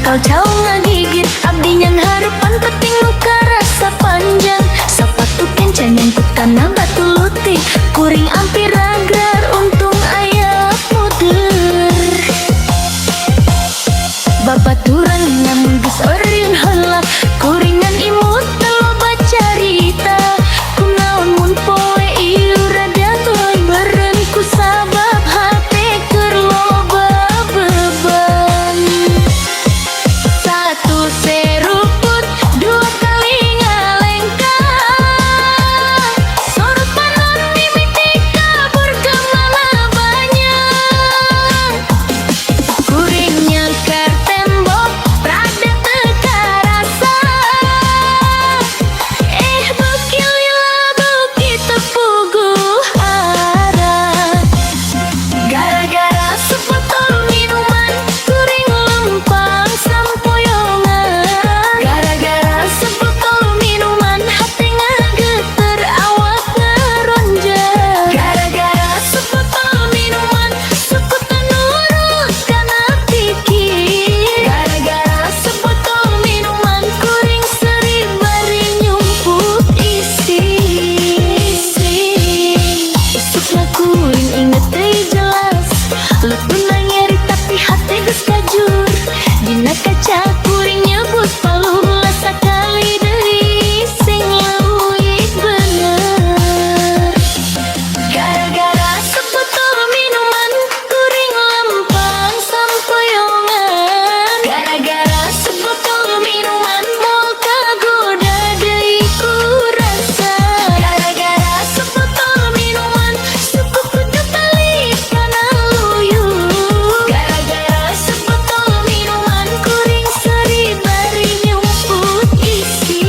Jauh ngagigit abdi yang harapan penting luka rasa panjang sapatu kencan yang kutana batu luti kuring ampir agar untung ayah muder babaturan namun geus eureun heula kuringan imut telo baca rita kunaon mun poe ieu rada tuluy beureun ku sabab hate keur loba beban. Satu seruput, dua kali ngalengkang sorot panon mimiti kabur kemana banyak kuring nyangkar tembok rada teka rasa bukil lila buki tepugu arah gara-gara sepotol minuman kuring lempang sampoyongan gara-gara sepotol minuman hati ngageter awak ngaronja gara-gara sepotol minuman suku tanurut kana pikir gara-gara sepotol minuman kuring seri bari nyumput isi isukna kuring inget teh jelas letuna nyeri tapi hati geus kajur dina kaca kuring nyebut palulah sakali deui sing leuwih bener gara-gara sepotol minuman kuring lempang sampoyongan gara-gara sepotol minuman moal kagoda deui ku rasa gara-gara sepotol minuman suku kudu balik kana luyuh gara-gara sepotol minuman kuring seri bari nyumput isi.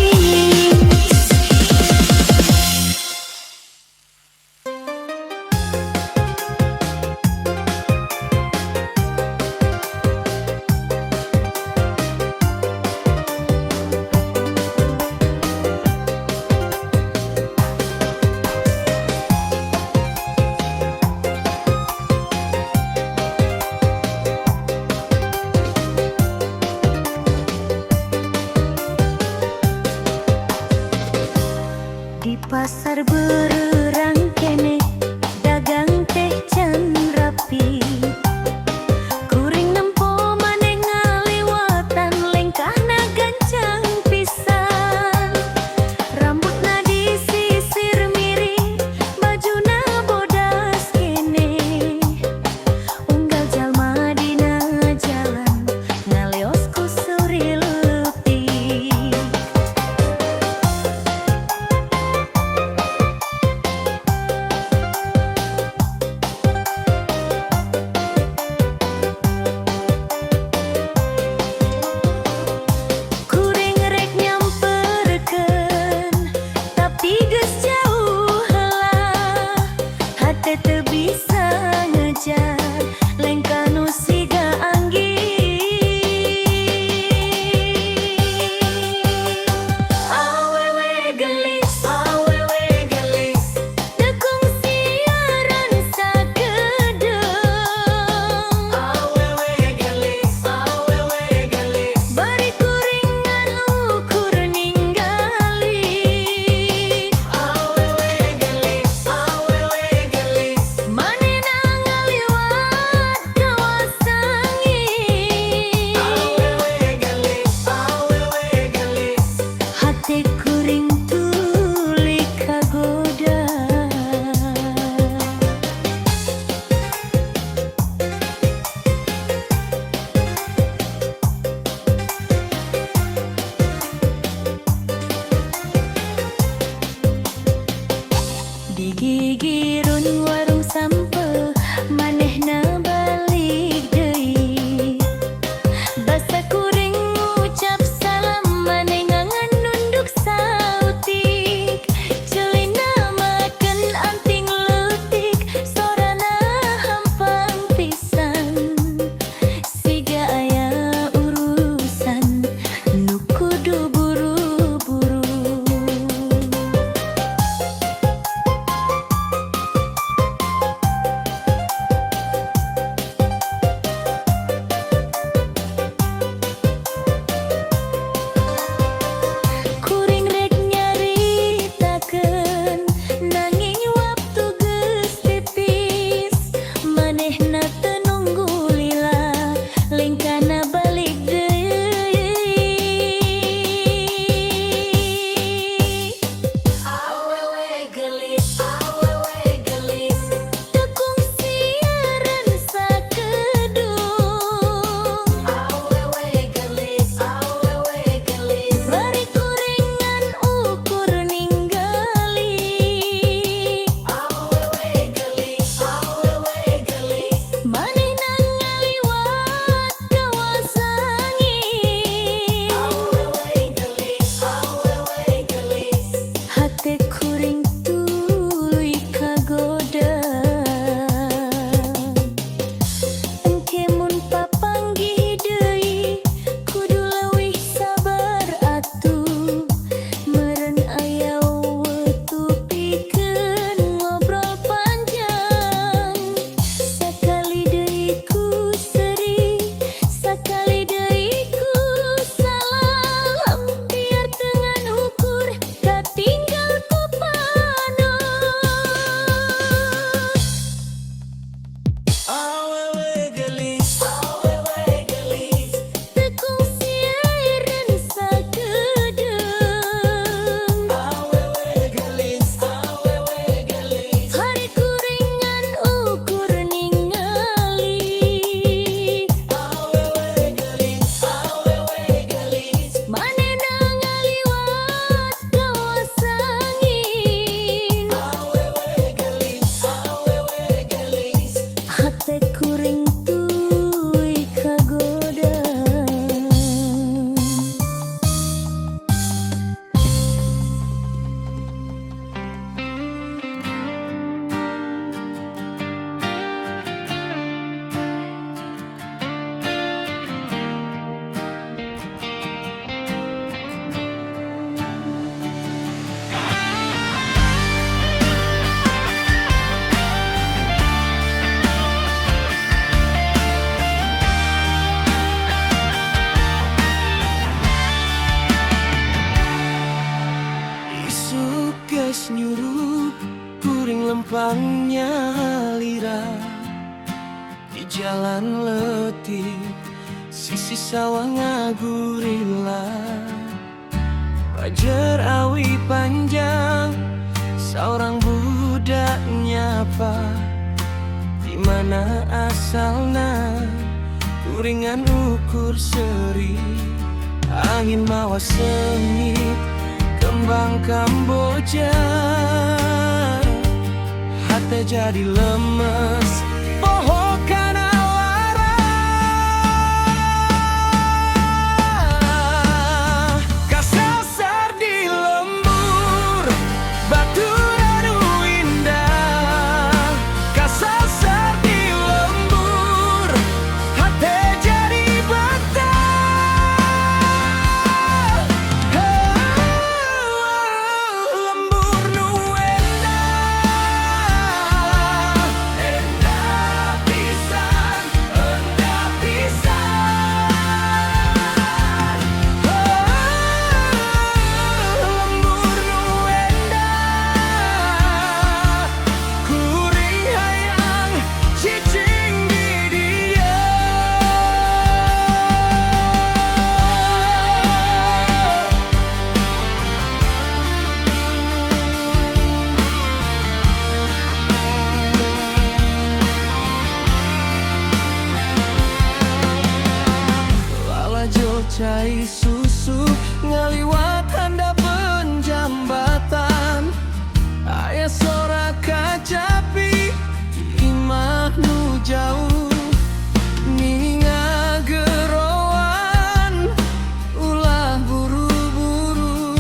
Di pasar bererang kene dagang teh can rapi kuring nempo maneh ngaliwatan lengkahna gancang pisan rambutna disisir miring bajuna bodas kene unggal jalma dina jalan ngaleos ku suri leutik kuring rek nyamperkeun tapi geus jauh heula hate teu bisa ngejar lengka nu siga anggi awewe gelis dekung siaran sakedeung bari kuringan ukur ninggali manehna ngaliwat kawasangi hate kuring tuluy kagoda digigirun warung sampel manehna balik deui basa kuring ngucap salam maneh ngangan nunduk sautik ceulina makeun anting leutik sorana hampang pisan siga aya urusan nu kudu buru-buru. menyalira di jalan letih, sisi sawah ngagurila. Pajar awi panjang, seorang budak nyapa. Di mana asalna, kuringan ukur seri. Angin mawa sengit, kembang Kamboja. Hati jadi lemes, pohon kana lara. Kasasar di lembur, baturan indah. Kasasar di lembur, hati jadi bata. Lembur nu cai susu ngaliwat handap penjambatan. Aya sora kacapi imah nu jauh, ninga gerowan ulah buru-buru.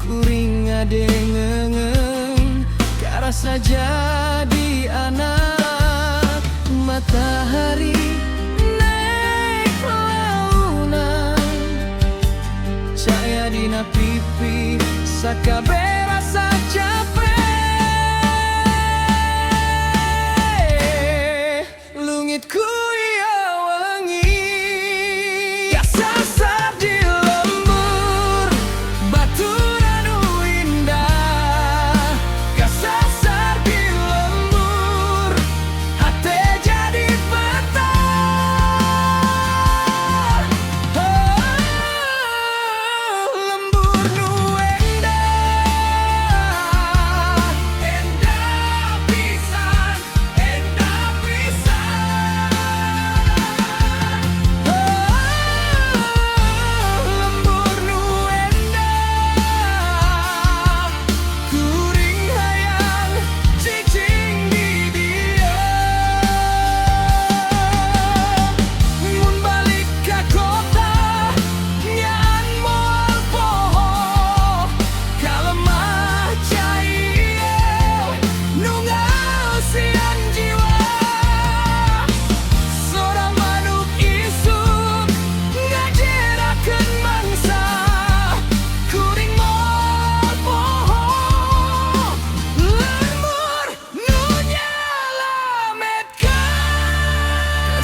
Kuring ngadengeng karasa jadi anak. Matahari dina pipi sakabe rasa capek. Lungitku ya wengi, kasasar di lembur, baturan nu indah. Kasasar di lembur, hati jadi peta.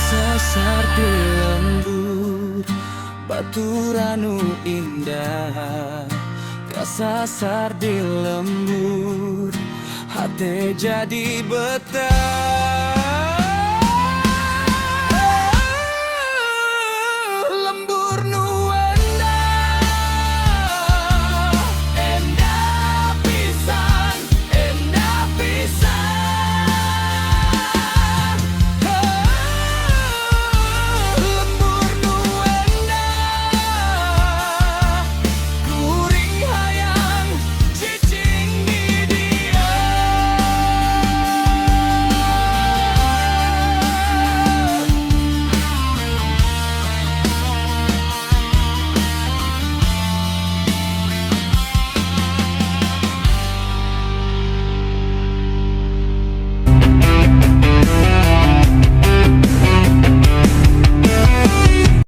Kasasar di lembur, baturan nu indah. Kasasar di lembur, hati jadi betah.